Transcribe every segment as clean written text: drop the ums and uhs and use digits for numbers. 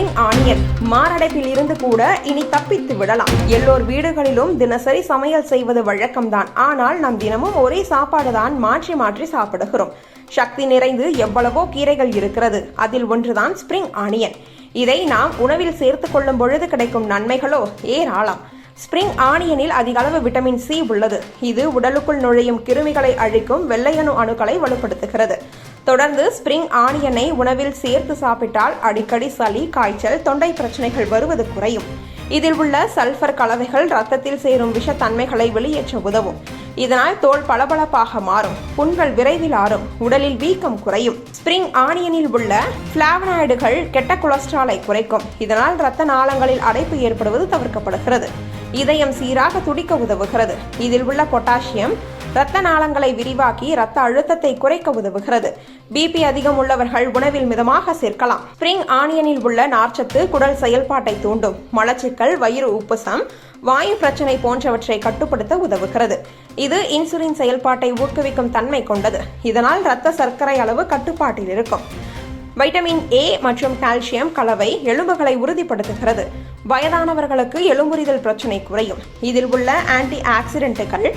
Spring onion மாரடைப்பில் இருந்து கூட இனி தப்பித்து விடலாம். எல்லோர் வீடுகளிலும் தினசரி சமையல் செய்வது வழக்கம்தான். ஆனால் நாம் தினமும் ஒரே சாப்பாடு தான் மாற்றி மாற்றி சாப்பிடுகிறோம். சக்தி நிறைந்து எவ்வளவோ கீரைகள் இருக்கிறது. அதில் ஒன்றுதான் ஸ்பிரிங் ஆனியன். இதை நாம் உணவில் சேர்த்துக் கொள்ளும் பொழுது கிடைக்கும் நன்மைகளோ ஏராளம். ஸ்பிரிங் ஆனியனில் அதிக அளவு விட்டமின் சி உள்ளது. இது உடலுக்குள் நுழையும் கிருமிகளை அழிக்கும் வெள்ளையணு அணுக்களை வலுப்படுத்துகிறது. தொடர்ந்து ஸ்பிரிங் ஆனியனை உணவில் சேர்த்து சாப்பிட்டால் அடிக்கடி சளி, காய்ச்சல், தொண்டை பிரச்சனைகள் வருவது குறையும். இதில் உள்ள சல்பர் கலவைகள் ரத்தத்தில் சேரும் விஷத்தன்மைகளை வெளியேற்ற உதவும். இதனால் தோல் பளபளப்பாக மாறும், புண்கள் விரைவில் ஆறும், உடலில் வீக்கம் குறையும். ஸ்பிரிங் ஆனியனில் உள்ள பிளாவனாய்டுகள் கெட்ட கொலஸ்ட்ராலை குறைக்கும். இதனால் இரத்த நாளங்களில் அடைப்பு ஏற்படுவது தவிர்க்கப்படுகிறது. இதயம் சீராக துடிக்க உதவுகிறது. இதில் உள்ள பொட்டாசியம் இரத்த நாளங்களை விரிவாக்கி இரத்த அழுத்தத்தை குறைக்க உதவுகிறது. பிபி அதிகம் உள்ளவர்கள் உணவில் மிதமாக சேர்க்கலாம். ஸ்பிரிங் ஆனியனில் உள்ள நார்ச்சத்து குடல் செயல்பாட்டை தூண்டும். மலச்சிக்கல், வயிறு உப்புசம், வாயு பிரச்சனை போன்றவற்றை கட்டுப்படுத்த உதவுகிறது. இது இன்சுலின் செயல்பாட்டை ஊக்குவிக்கும் தன்மை கொண்டது. இதனால் இரத்த சர்க்கரை அளவு கட்டுப்பாட்டில் இருக்கும். வைட்டமின் ஏ மற்றும் கால்சியம் கலவை எலும்புகளை உறுதிப்படுத்துகிறது. வயதானவர்களுக்கு எலும்புரிதல் பிரச்சனை குறையும். இதில் உள்ள ஆன்டி ஆக்சிடென்ட்டுகள்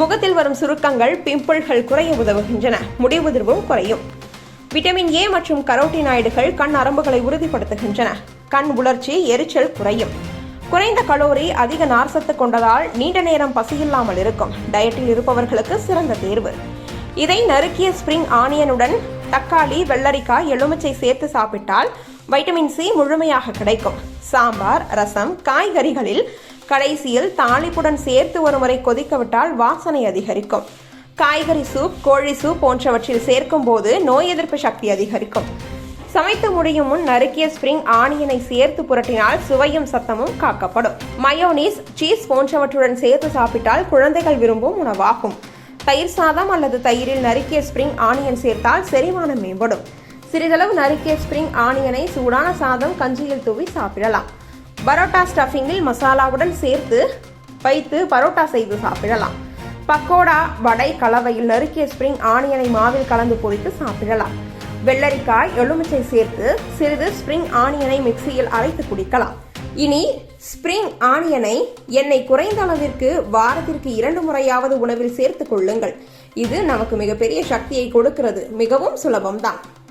முகத்தில் வரும் சுருக்கங்கள், பிம்பிள்கள் குறைய உதவுகின்றன. முடி உதிர்வும் குறையும். விட்டமின் ஏ மற்றும் கரோட்டினாய்டுகள் கண் நரம்புகளை உறுதிப்படுத்துகின்றன. கண் உலர்ச்சி, எரிச்சல் குறையும். குறைந்த கலோரி, அதிக நார்சத்து கொண்டதால் நீண்ட நேரம் பசியில்லாமல் இருக்கும். டயட்டில் இருப்பவர்களுக்கு சிறந்த தேர்வு. இதை நறுக்கிய ஸ்பிரிங் ஆனியனுடன் தக்காளி, வெள்ளரிக்காய், எலுமிச்சை சேர்த்து சாப்பிட்டால் வைட்டமின் சி முழுமையாக கிடைக்கும். சாம்பார், ரசம், காய்கறிகளில் கடைசியில் தாளிப்புடன் சேர்த்து ஒரு முறை கொதிக்கவிட்டால் வாசனை அதிகரிக்கும். காய்கறி சூப், கோழி சூப் போன்றவற்றில் சேர்க்கும் போது நோய் எதிர்ப்பு சக்தி அதிகரிக்கும். சமைத்து முடியும் முன் நறுக்கிய ஸ்பிரிங் ஆனியனை சேர்த்து புரட்டினால் சுவையும் சத்தமும் காக்கப்படும். மயோனீஸ், சீஸ் போன்றவற்றுடன் சேர்த்து சாப்பிட்டால் குழந்தைகள் விரும்பும் உணவாகும். தயிர் சாதம் அல்லது தயிரில் நறுக்கிய ஸ்பிரிங் ஆனியன் சேர்த்தால் செரிமானம் மேம்படும். சிறிதளவு நறுக்கிய ஸ்பிரிங் ஆனியனை சூடான சாதம், கஞ்சியில் தூவி சாப்பிடலாம். பரோட்டா ஸ்டஃபிங்கில் மசாலாவுடன் சேர்த்து வைத்து பரோட்டா செய்து சாப்பிடலாம். பக்கோடா, வடை கலவையில் நறுக்கிய ஸ்பிரிங் ஆனியனை மாவில் கலந்து பொரித்து சாப்பிடலாம். வெள்ளரிக்காய், எலுமிச்சை சேர்த்து சிறிது ஸ்பிரிங் ஆனியனை மிக்சியில் அரைத்து குடிக்கலாம். இனி ஸ்பிரிங் ஆனியனை எண்ணெய் குறைந்த அளவிற்கு வாரத்திற்கு 2 முறையாவது உணவில் சேர்த்துக் கொள்ளுங்கள். இது நமக்கு மிகப்பெரிய சக்தியை கொடுக்கிறது. மிகவும் சுலபம்தான்.